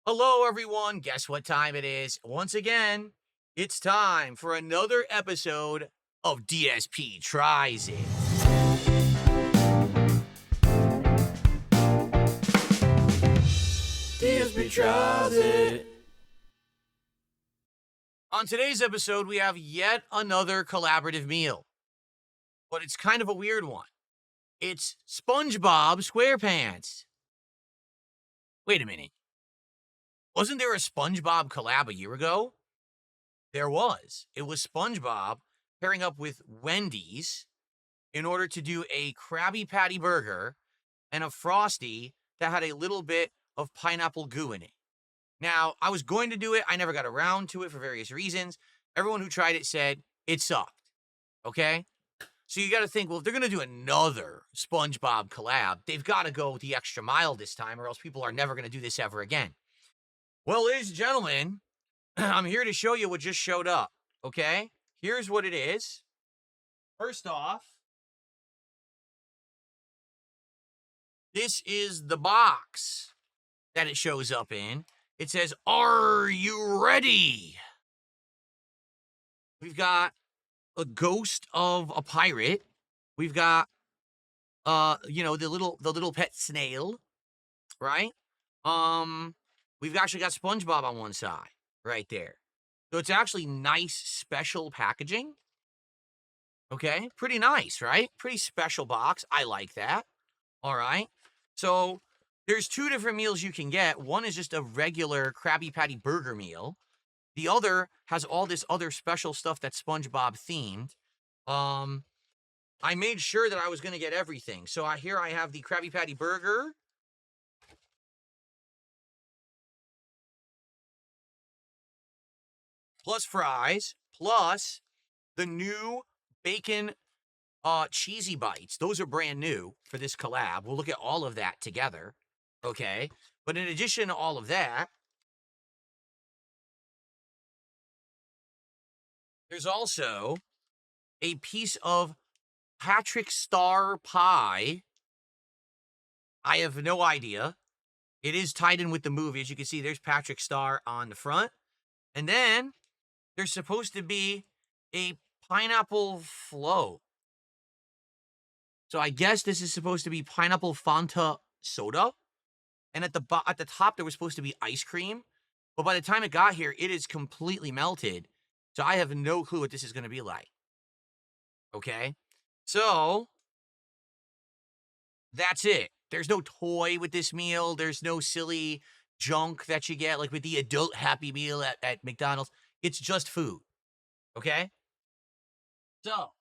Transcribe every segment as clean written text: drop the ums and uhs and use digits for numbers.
Hello, everyone. Guess what time it is? Once again, it's time for another episode of DSP Tries It. DSP Tries It. On today's episode, we have yet another collaborative meal, but it's kind of a weird one. It's SpongeBob SquarePants. Wait a minute. Wasn't there a SpongeBob collab a year ago? There was. It was SpongeBob pairing up with Wendy's in order to do a Krabby Patty burger and a Frosty that had a little bit of pineapple goo in it. Now, I was going to do it. I never got around to it for various reasons. Everyone who tried it said it sucked. Okay? So you got to think, well, if they're going to do another SpongeBob collab, they've got to go the extra mile this time, or else people are never going to do this ever again. Well, ladies and gentlemen, I'm here to show you what just showed up, okay? Here's what it is. First off, this is the box that it shows up in. It says, "Are you ready?" We've got a ghost of a pirate. We've got, the little pet snail, right? We've actually got SpongeBob on one side, right there. So it's actually nice, special packaging. Okay, pretty nice, right? Pretty special box. I like that. All right. So there's two different meals you can get. One is just a regular Krabby Patty burger meal. The other has all this other special stuff that's SpongeBob themed. I made sure that I was going to get everything. So here I have the Krabby Patty burger. Plus fries, plus the new bacon cheesy bites. Those are brand new for this collab. We'll look at all of that together, okay? But in addition to all of that, there's also a piece of Patrick Star pie. I have no idea. It is tied in with the movie. As you can see, there's Patrick Star on the front. And then there's supposed to be a pineapple float. So I guess this is supposed to be pineapple Fanta soda. And at the top, there was supposed to be ice cream. But by the time it got here, it is completely melted. So I have no clue what this is going to be like. Okay? So that's it. There's no toy with this meal. There's no silly junk that you get like with the adult Happy Meal at McDonald's. It's just food. Okay? So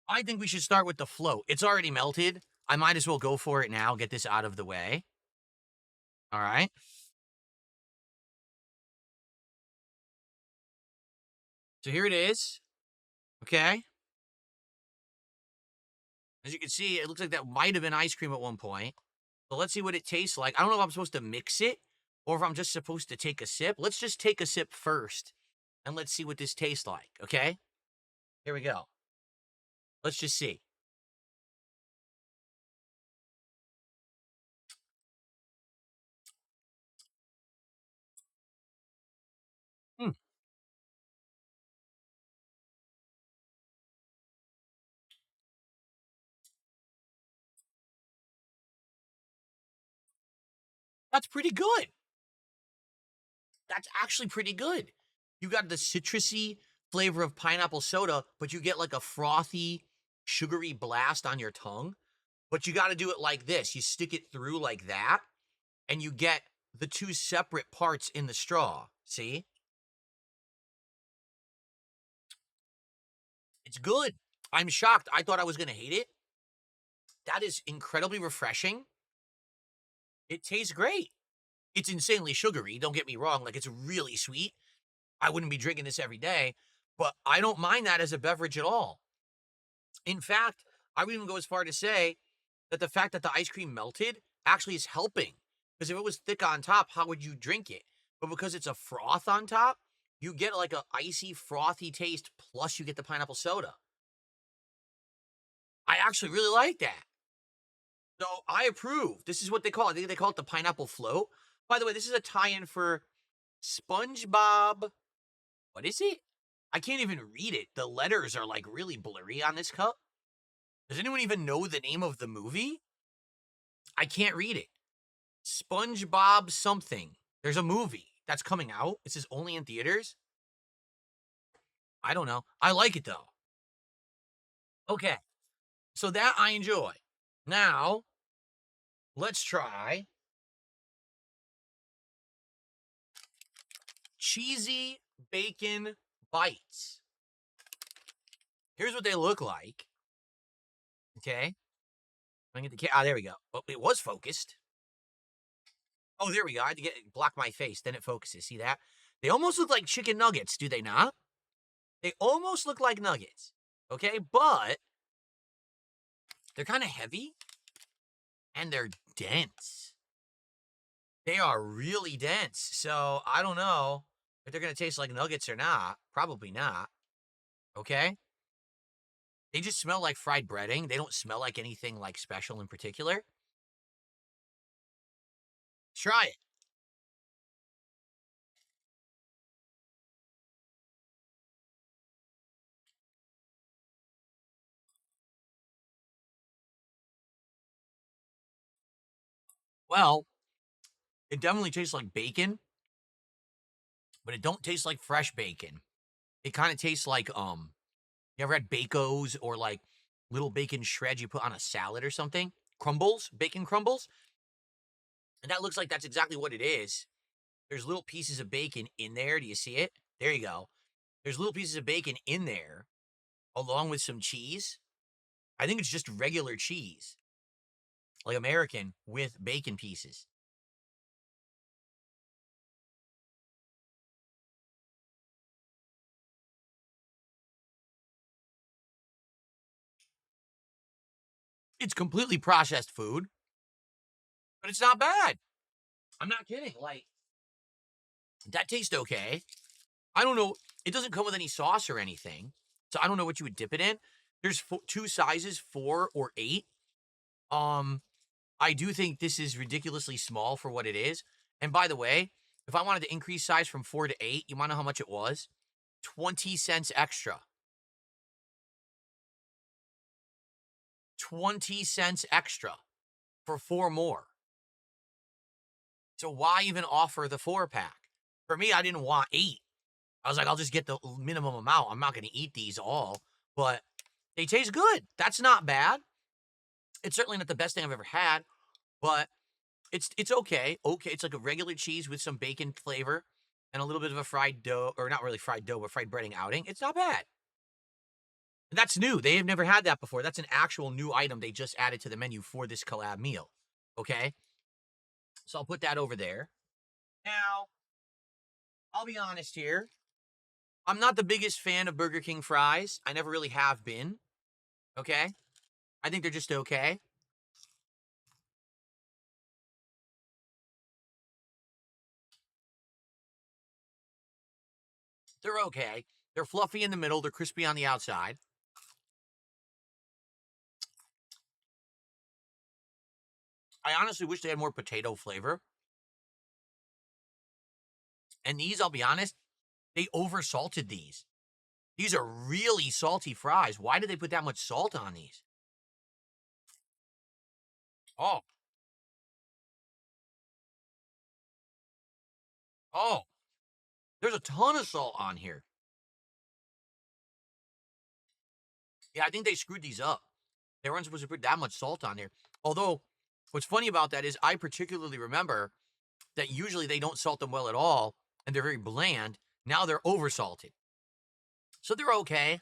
I think we should start with the float. It's already melted. I might as well go for it now, get this out of the way. All right. So here it is. Okay. As you can see, it looks like that might have been ice cream at one point. So let's see what it tastes like. I don't know if I'm supposed to mix it or if I'm just supposed to take a sip. Let's just take a sip first and let's see what this tastes like. Okay. Here we go. Let's just see. Hmm. That's pretty good. That's actually pretty good. You got the citrusy flavor of pineapple soda, but you get like a frothy, sugary blast on your tongue. But you got to do it like this. You stick it through like that, and you get the two separate parts in the straw. See? It's good. I'm shocked. I thought I was going to hate it. That is incredibly refreshing. It tastes great. It's insanely sugary. Don't get me wrong. Like, it's really sweet. I wouldn't be drinking this every day, but I don't mind that as a beverage at all. In fact, I would even go as far to say that the fact that the ice cream melted actually is helping. Because if it was thick on top, how would you drink it? But because it's a froth on top, you get like a icy, frothy taste, plus you get the pineapple soda. I actually really like that. So I approve. This is what they call it. I think they call it the pineapple float. By the way, this is a tie-in for SpongeBob. What is it? I can't even read it. The letters are like really blurry on this cup. Does anyone even know the name of the movie? I can't read it. SpongeBob something. There's a movie that's coming out. It says only in theaters. I don't know. I like it though. Okay. So that I enjoy. Now, let's try cheesy bacon bites. Here's what they look like. Okay. I get the there we go. Oh, it was focused. Oh, there we go. I had to block my face. Then it focuses. See that? They almost look like chicken nuggets, do they not? They almost look like nuggets. Okay, but they're kind of heavy and they're dense. They are really dense. So I don't know if they're going to taste like nuggets or not. Probably not. Okay. They just smell like fried breading. They don't smell like anything like special in particular. Try it. Well, it definitely tastes like bacon, but it don't taste like fresh bacon. It kind of tastes like you ever had Bacos or like little bacon shreds you put on a salad or something? Crumbles, bacon crumbles. And that looks like that's exactly what it is. There's little pieces of bacon in there. Do you see it? There you go. There's little pieces of bacon in there along with some cheese. I think it's just regular cheese, like American with bacon pieces. It's completely processed food, but it's not bad. I'm not kidding. Like, that tastes okay. I don't know. It doesn't come with any sauce or anything. So I don't know what you would dip it in. There's two sizes, 4 or 8. Um, I do think this is ridiculously small for what it is. And by the way, if I wanted to increase size from 4 to 8, you want to know how much it was? 20 cents extra. 20 cents extra for 4 more. So why even offer the 4-pack? For me, I didn't want 8. I was like, I'll just get the minimum amount. I'm not going to eat these all, but they taste good. That's not bad. It's certainly not the best thing I've ever had, but it's okay. Okay, it's like a regular cheese with some bacon flavor and a little bit of a fried dough, or not really fried dough, but fried breading outing. It's not bad. And that's new. They have never had that before. That's an actual new item they just added to the menu for this collab meal. Okay? So I'll put that over there. Now, I'll be honest here. I'm not the biggest fan of Burger King fries. I never really have been. Okay? I think they're just okay. They're okay. They're fluffy in the middle. They're crispy on the outside. I honestly wish they had more potato flavor. And these, I'll be honest, they oversalted these. These are really salty fries. Why did they put that much salt on these? Oh, oh, there's a ton of salt on here. Yeah, I think they screwed these up. They weren't supposed to put that much salt on here. Although, what's funny about that is I particularly remember that usually they don't salt them well at all, and they're very bland. Now they're oversalted. So they're okay.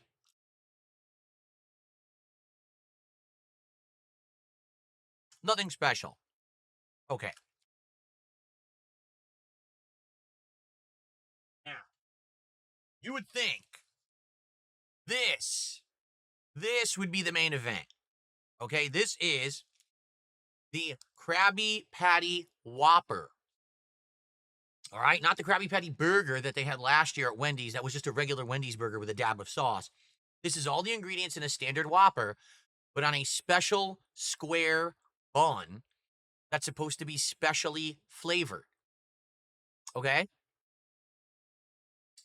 Nothing special. Okay. Now, you would think this, this would be the main event. Okay, this is the Krabby Patty Whopper. All right, not the Krabby Patty burger that they had last year at Wendy's. That was just a regular Wendy's burger with a dab of sauce. This is all the ingredients in a standard Whopper, but on a special square bun that's supposed to be specially flavored. Okay?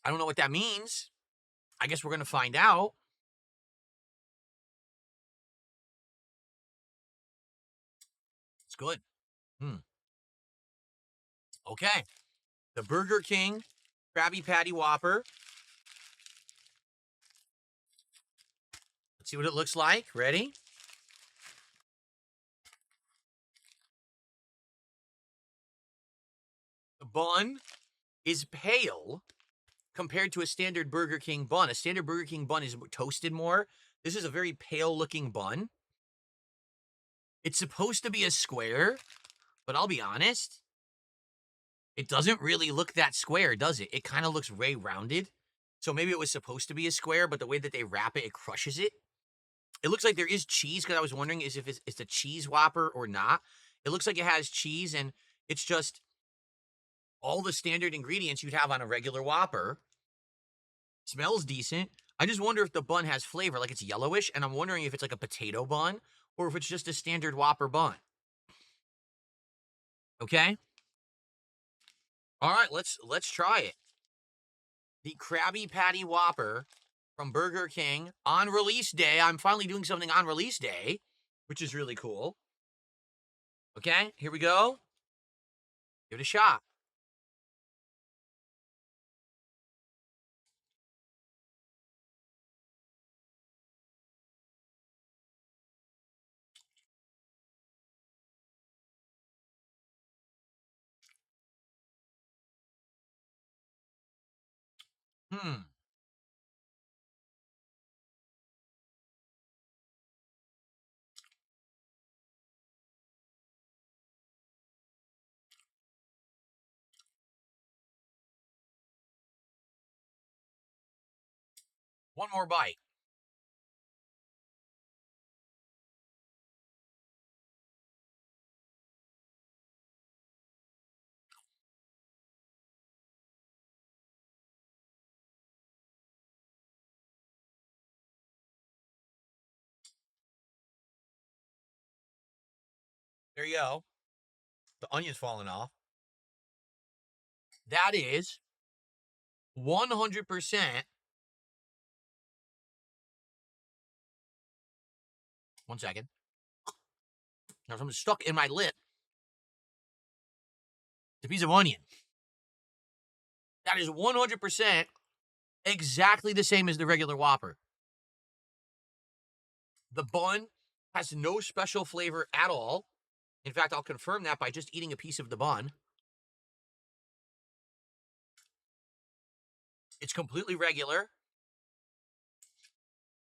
I don't know what that means. I guess we're going to find out. It's good. Hmm. Okay. The Burger King Krabby Patty Whopper. Let's see what it looks like. Ready? The bun is pale compared to a standard Burger King bun. A standard Burger King bun is toasted more. This is a very pale looking bun. It's supposed to be a square, but I'll be honest, it doesn't really look that square, does it? It kind of looks very rounded. So maybe it was supposed to be a square, but the way that they wrap it, it crushes it. It looks like there is cheese, because I was wondering if it's a cheese Whopper or not. It looks like it has cheese, and it's just all the standard ingredients you'd have on a regular Whopper. Smells decent. I just wonder if the bun has flavor, like it's yellowish, and I'm wondering if it's like a potato bun or if it's just a standard Whopper bun. Okay? All right, let's try it. The Krabby Patty Whopper from Burger King on release day. I'm finally doing something on release day, which is really cool. Okay, here we go. Give it a shot. Hmm. One more bite. There you go. The onion's falling off. That is 100%. One second. Now something's stuck in my lip. It's a piece of onion. That is 100% exactly the same as the regular Whopper. The bun has no special flavor at all. In fact, I'll confirm that by just eating a piece of the bun. It's completely regular.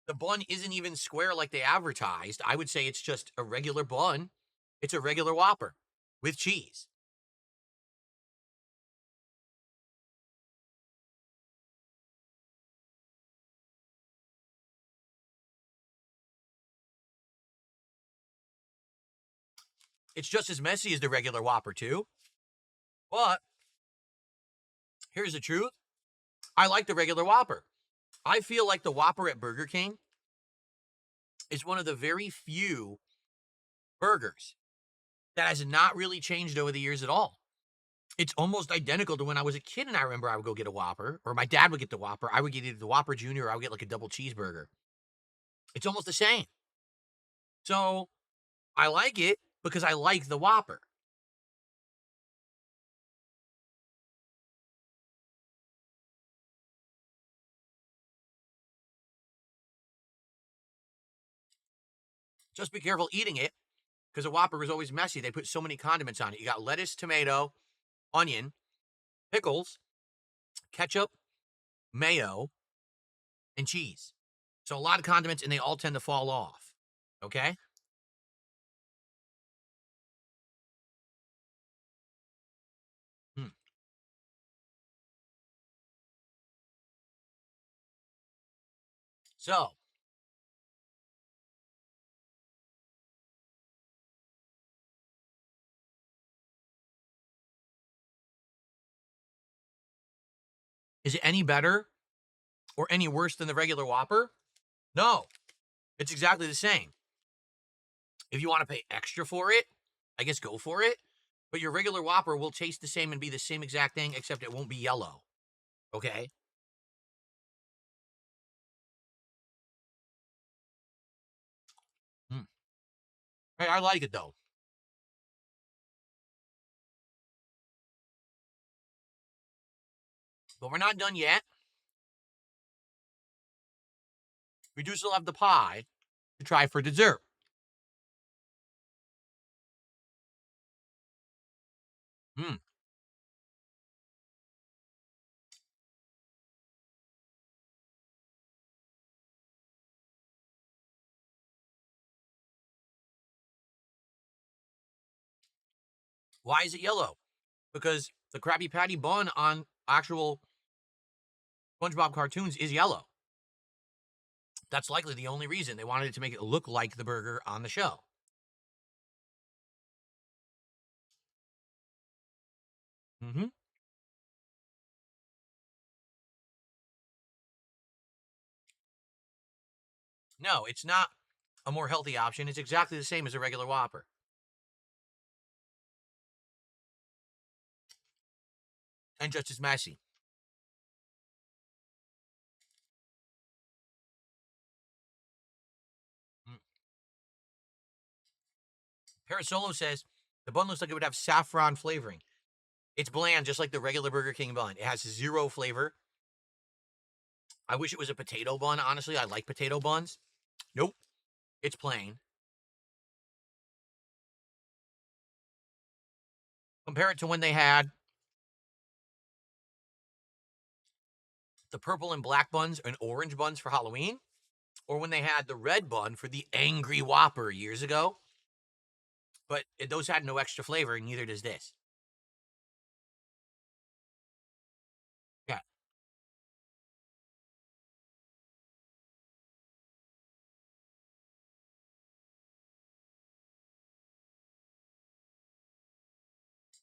The bun isn't even square like they advertised. I would say it's just a regular bun. It's a regular Whopper with cheese. It's just as messy as the regular Whopper, too. But here's the truth. I like the regular Whopper. I feel like the Whopper at Burger King is one of the very few burgers that has not really changed over the years at all. It's almost identical to when I was a kid, and I remember I would go get a Whopper, or my dad would get the Whopper. I would get either the Whopper Jr. or I would get like a double cheeseburger. It's almost the same. So I like it because I like the Whopper. Just be careful eating it because a Whopper is always messy. They put so many condiments on it. You got lettuce, tomato, onion, pickles, ketchup, mayo, and cheese. So a lot of condiments, and they all tend to fall off. Okay? Hmm. So, is it any better or any worse than the regular Whopper? No, it's exactly the same. If you want to pay extra for it, I guess go for it. But your regular Whopper will taste the same and be the same exact thing, except it won't be yellow. Okay? Mm. Hey, I like it though. But we're not done yet. We do still have the pie to try for dessert. Mm. Why is it yellow? Because the Krabby Patty bun on actual SpongeBob cartoons is yellow. That's likely the only reason they wanted to make it look like the burger on the show. Mm-hmm. No, it's not a more healthy option. It's exactly the same as a regular Whopper. And just as messy. Mm. Parasolo says the bun looks like it would have saffron flavoring. It's bland, just like the regular Burger King bun. It has zero flavor. I wish it was a potato bun, honestly. I like potato buns. Nope. It's plain. Compare it to when they had the purple and black buns and orange buns for Halloween, or when they had the red bun for the Angry Whopper years ago. But those had no extra flavor, and neither does this. Yeah.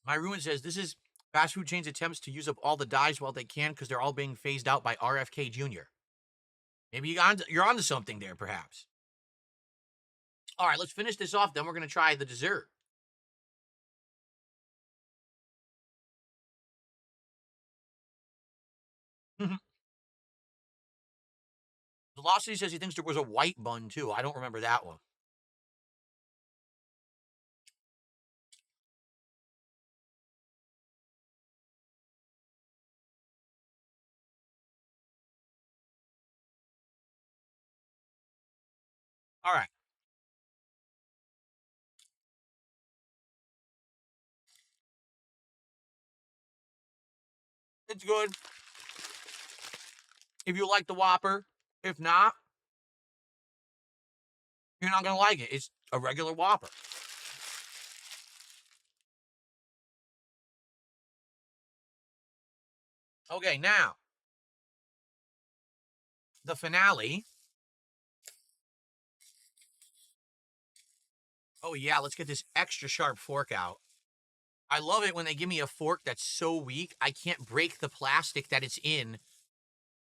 My Ruin says this is fast food chains' attempts to use up all the dies while they can because they're all being phased out by RFK Jr. Maybe you're onto something there, perhaps. All right, let's finish this off. Then we're going to try the dessert. Velocity says he thinks there was a white bun too. I don't remember that one. All right. It's good. If you like the Whopper, if not, you're not going to like it. It's a regular Whopper. Okay, now the finale. Oh, yeah, let's get this extra sharp fork out. I love it when they give me a fork that's so weak, I can't break the plastic that it's in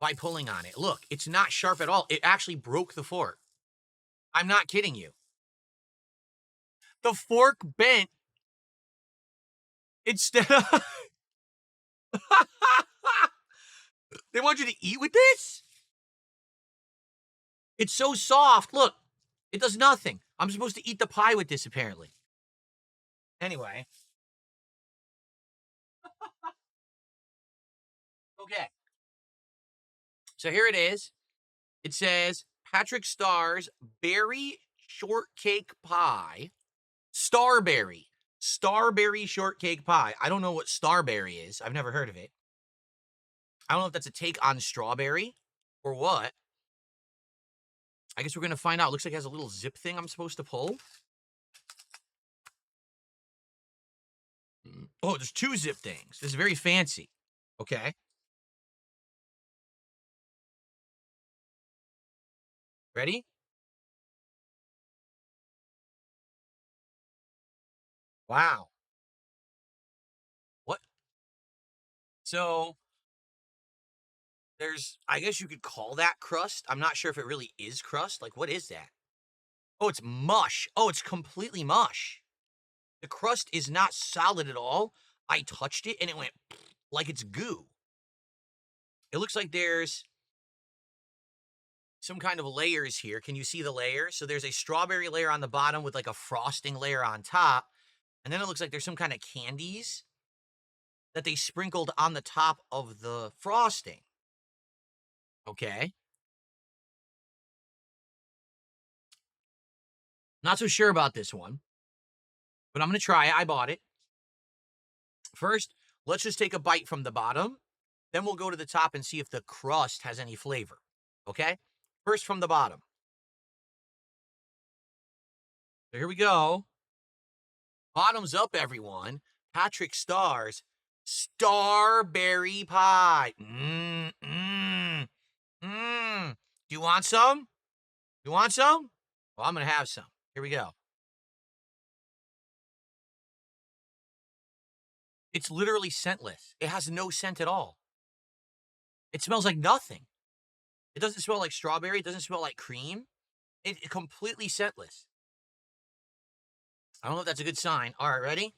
by pulling on it. Look, it's not sharp at all. It actually broke the fork. I'm not kidding you. The fork bent instead of. They want you to eat with this? It's so soft. Look, it does nothing. I'm supposed to eat the pie with this, apparently. Anyway. Okay. So here it is. It says Patrick Starr's Berry Shortcake Pie. Starberry. Starberry Shortcake Pie. I don't know what Starberry is. I've never heard of it. I don't know if that's a take on strawberry or what. I guess we're going to find out. Looks like it has a little zip thing I'm supposed to pull. Oh, there's two zip things. This is very fancy. Okay. Ready? Wow. What? So there's, I guess you could call that crust. I'm not sure if it really is crust. Like, what is that? Oh, it's mush. Oh, it's completely mush. The crust is not solid at all. I touched it and it went like it's goo. It looks like there's some kind of layers here. Can you see the layers? So there's a strawberry layer on the bottom with like a frosting layer on top. And then it looks like there's some kind of candies that they sprinkled on the top of the frosting. Okay. Not so sure about this one, but I'm going to try it. I bought it. First, let's just take a bite from the bottom. Then we'll go to the top and see if the crust has any flavor. Okay? First from the bottom. So here we go. Bottoms up, everyone. Patrick Starr's Starberry Pie. Do you want some? You want some? Well, I'm going to have some. Here we go. It's literally scentless. It has no scent at all. It smells like nothing. It doesn't smell like strawberry. It doesn't smell like cream. It's completely scentless. I don't know if that's a good sign. All right, ready?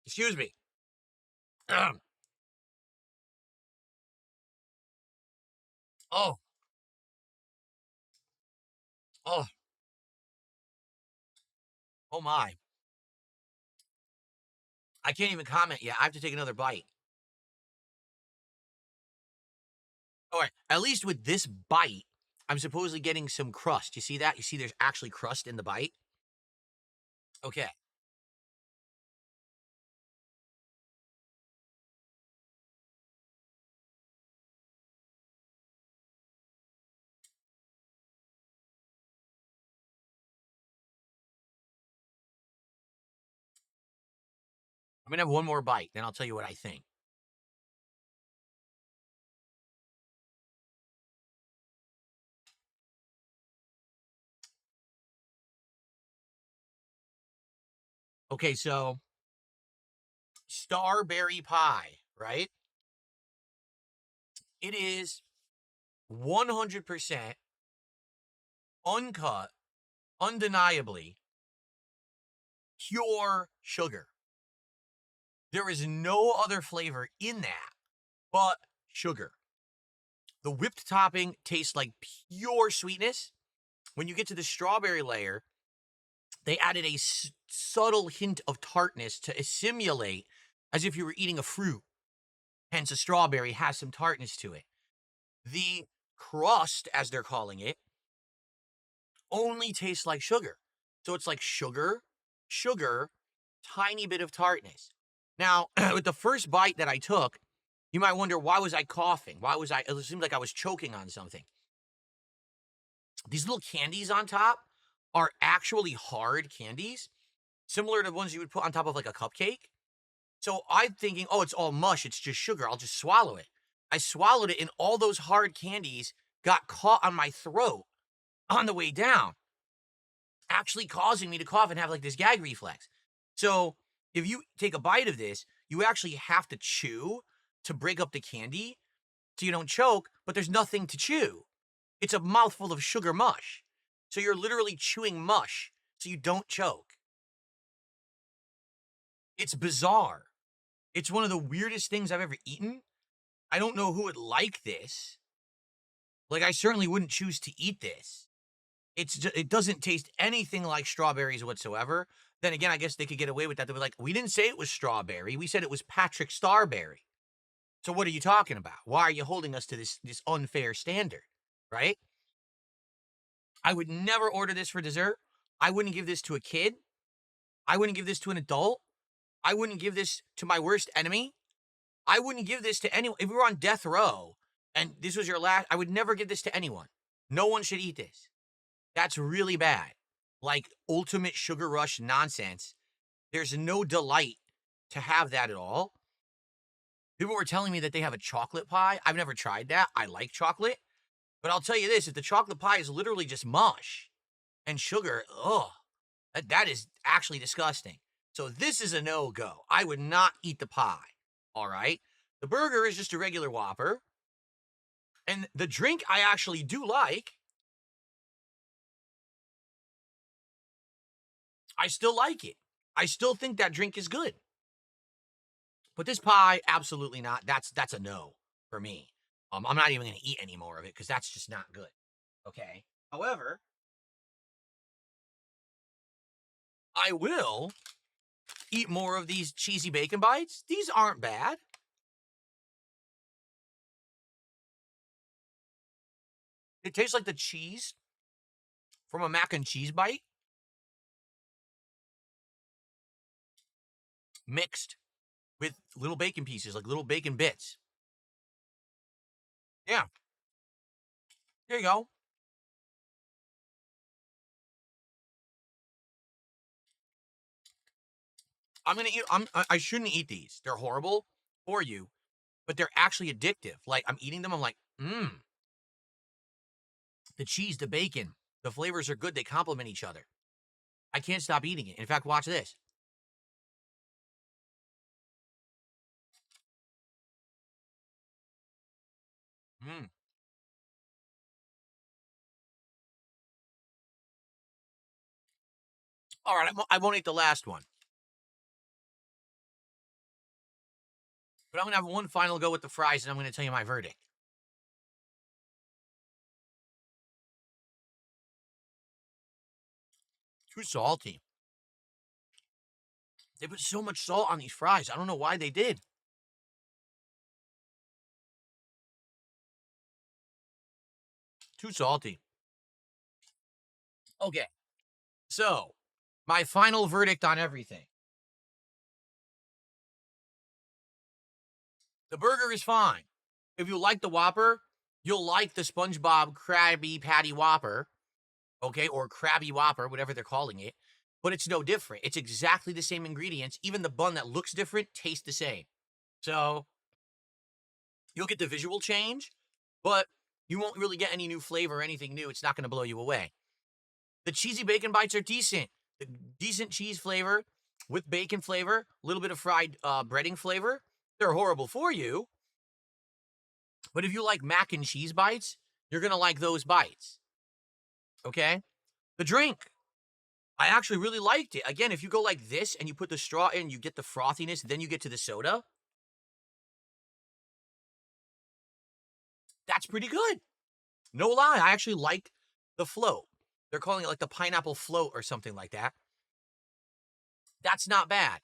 Excuse me. Oh. Oh. Oh my. I can't even comment yet. I have to take another bite. All right. At least with this bite, I'm supposedly getting some crust. You see that? You see there's actually crust in the bite? Okay. I'm going to have one more bite, then I'll tell you what I think. Okay, so Starberry Pie, right? It is 100% uncut, undeniably pure sugar. There is no other flavor in that but sugar. The whipped topping tastes like pure sweetness. When you get to the strawberry layer, they added a subtle hint of tartness to simulate as if you were eating a fruit. Hence, a strawberry has some tartness to it. The crust, as they're calling it, only tastes like sugar. So it's like sugar, tiny bit of tartness. Now, with the first bite that I took, you might wonder, why was I coughing? It seemed like I was choking on something. These little candies on top are actually hard candies, similar to ones you would put on top of like a cupcake. So I'm thinking, oh, it's all mush. It's just sugar. I'll just swallow it. I swallowed it, and all those hard candies got caught on my throat on the way down, actually causing me to cough and have like this gag reflex. So if you take a bite of this, you actually have to chew to break up the candy so you don't choke, but there's nothing to chew. It's a mouthful of sugar mush. So you're literally chewing mush so you don't choke. It's bizarre. It's one of the weirdest things I've ever eaten. I don't know who would like this. Like, I certainly wouldn't choose to eat this. It doesn't taste anything like strawberries whatsoever. Then again, I guess they could get away with that. They were like, we didn't say it was strawberry. We said it was Patrick Starberry. So what are you talking about? Why are you holding us to this unfair standard, right? I would never order this for dessert. I wouldn't give this to a kid. I wouldn't give this to an adult. I wouldn't give this to my worst enemy. I wouldn't give this to anyone. If we were on death row and this was your last, I would never give this to anyone. No one should eat this. That's really bad. Like ultimate sugar rush nonsense. There's no delight to have that at all. People were telling me that they have a chocolate pie. I've never tried that. I like chocolate, But I'll tell you this, if the chocolate pie is literally just mush and sugar, that is actually disgusting. So this is a no-go. I would not eat the pie, all right? The burger is just a regular Whopper. And the drink I actually do like. I still like it. I still think that drink is good. But this pie, absolutely not. That's a no for me. I'm not even going to eat any more of it because that's just not good. Okay. However, I will eat more of these cheesy bacon bites. These aren't bad. It tastes like the cheese from a mac and cheese bite mixed with little bacon pieces, like little bacon bits. Yeah. There you go. I'm gonna eat. I shouldn't eat these. They're horrible for you, but they're actually addictive. Like I'm eating them. I'm like, the cheese, the bacon, the flavors are good. They complement each other. I can't stop eating it. In fact, watch this. Mm. All right, I won't eat the last one, but I'm gonna have one final go with the fries, and I'm gonna tell you my verdict. Too salty. They put so much salt on these fries. I don't know why they did. Too salty. Okay, so my final verdict on everything. The burger is fine. If you like the Whopper, you'll like the SpongeBob Krabby Patty Whopper, okay, or Krabby Whopper, whatever they're calling it. But it's no different. It's exactly the same ingredients. Even the bun that looks different tastes the same. So you'll get the visual change, but you won't really get any new flavor or anything new. It's not going to blow you away. The cheesy bacon bites are decent. The decent cheese flavor with bacon flavor, a little bit of fried breading flavor. They're horrible for you. But if you like mac and cheese bites, you're going to like those bites. Okay? The drink. I actually really liked it. Again, if you go like this and you put the straw in, you get the frothiness, then you get to the soda. That's pretty good. No lie, I actually like the float. They're calling it like the pineapple float or something like that. That's not bad.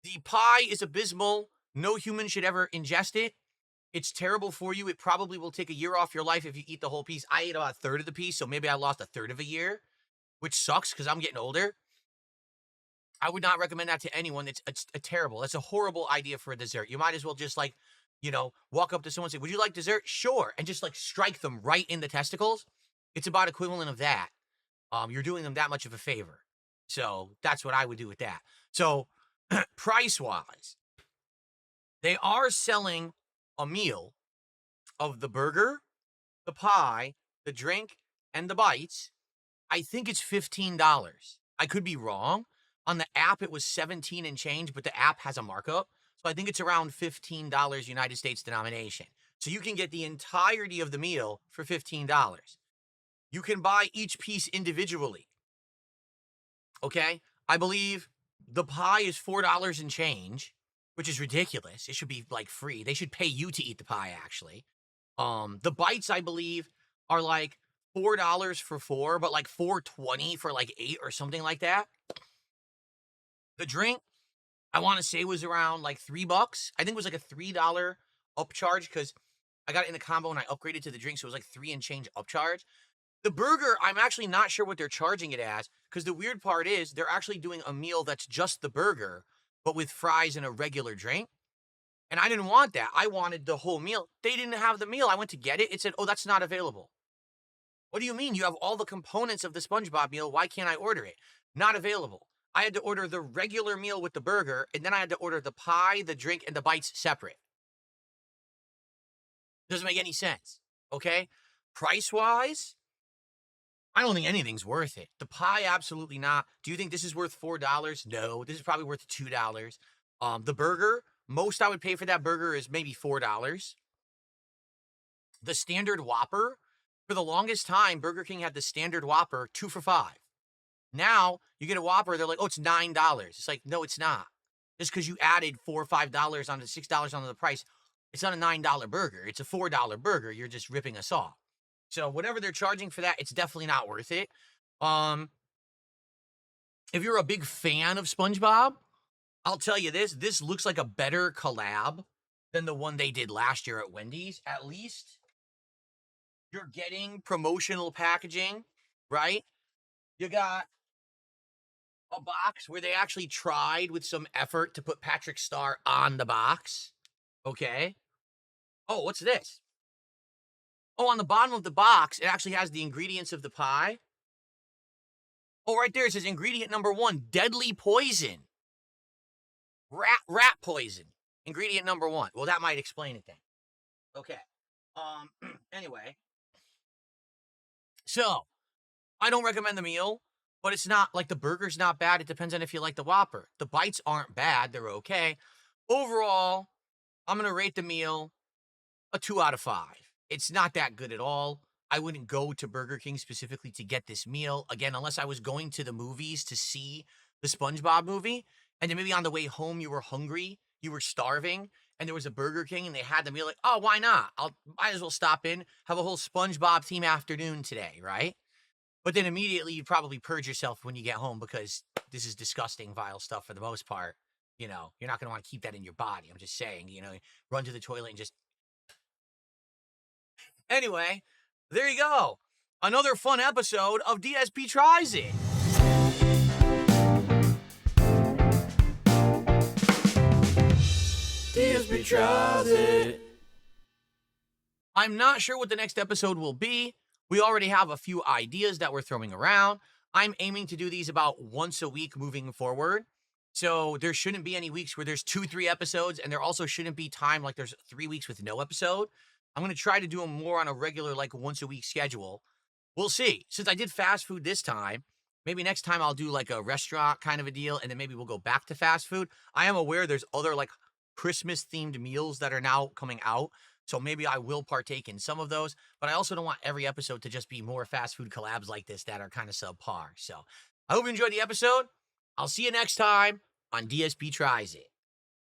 The pie is abysmal. No human should ever ingest it. It's terrible for you. It probably will take a year off your life if you eat the whole piece. I ate about a third of the piece, so maybe I lost a third of a year, which sucks because I'm getting older. I would not recommend that to anyone. It's a terrible. That's a horrible idea for a dessert. You might as well just like, walk up to someone and say, "Would you like dessert?" Sure, and just like strike them right in the testicles. It's about equivalent of that. You're doing them that much of a favor. So that's what I would do with that. So price wise, they are selling a meal of the burger, the pie, the drink, and the bites. I think it's $15. I could be wrong. On the app, it was 17 and change, but the app has a markup. So I think it's around $15 United States denomination. So you can get the entirety of the meal for $15. You can buy each piece individually. Okay? I believe the pie is $4 and change, which is ridiculous. It should be like free. They should pay you to eat the pie, actually. The bites, I believe, are like $4 for 4, but like $4.20 for like 8 or something like that. The drink, I want to say was around like $3. I think it was like a $3 upcharge because I got it in the combo and I upgraded to the drink, so it was like 3 and change upcharge. The burger, I'm actually not sure what they're charging it as because the weird part is they're actually doing a meal that's just the burger, but with fries and a regular drink. And I didn't want that. I wanted the whole meal. They didn't have the meal. I went to get it. It said, "Oh, that's not available." What do you mean? You have all the components of the SpongeBob meal. Why can't I order it? Not available. I had to order the regular meal with the burger, and then I had to order the pie, the drink, and the bites separate. Doesn't make any sense. Okay? Price-wise, I don't think anything's worth it. The pie, absolutely not. Do you think this is worth $4? No, this is probably worth $2. The burger, most I would pay for that burger is maybe $4. The standard Whopper, for the longest time, Burger King had the standard Whopper 2 for $5. Now, you get a Whopper, they're like, oh, it's $9. It's like, no, it's not. Just because you added $4 or $5 onto $6 onto the price, it's not a $9 burger. It's a $4 burger. You're just ripping us off. So whatever they're charging for that, it's definitely not worth it. If you're a big fan of SpongeBob, I'll tell you this looks like a better collab than the one they did last year at Wendy's. At least you're getting promotional packaging, right? You got a box where they actually tried with some effort to put Patrick Star on the box. Okay. Oh, what's this? Oh, on the bottom of the box, it actually has the ingredients of the pie. Oh, right there, it says ingredient number 1, deadly poison. Rat poison. Ingredient number 1. Well, that might explain it then. Okay. Anyway. So, I don't recommend the meal, but it's not, like, the burger's not bad. It depends on if you like the Whopper. The bites aren't bad. They're okay. Overall, I'm going to rate the meal a 2 out of 5. It's not that good at all. I wouldn't go to Burger King specifically to get this meal. Again, unless I was going to the movies to see the SpongeBob movie, and then maybe on the way home you were hungry, you were starving, and there was a Burger King and they had the meal, like, oh, why not? Might as well stop in, have a whole SpongeBob theme afternoon today, right? But then immediately you'd probably purge yourself when you get home because this is disgusting, vile stuff for the most part. You know, you're not going to want to keep that in your body. I'm just saying, you know, run to the toilet and just... Anyway, there you go. Another fun episode of DSP Tries It. DSP Tries It. I'm not sure what the next episode will be. We already have a few ideas that we're throwing around. I'm aiming to do these about once a week moving forward. So there shouldn't be any weeks where there's 2-3 episodes, and there also shouldn't be time like there's 3 weeks with no episode. I'm going to try to do them more on a regular, like, once-a-week schedule. We'll see. Since I did fast food this time, maybe next time I'll do, like, a restaurant kind of a deal, and then maybe we'll go back to fast food. I am aware there's other, like, Christmas-themed meals that are now coming out, so maybe I will partake in some of those, but I also don't want every episode to just be more fast food collabs like this that are kind of subpar. So I hope you enjoyed the episode. I'll see you next time on DSP Tries It.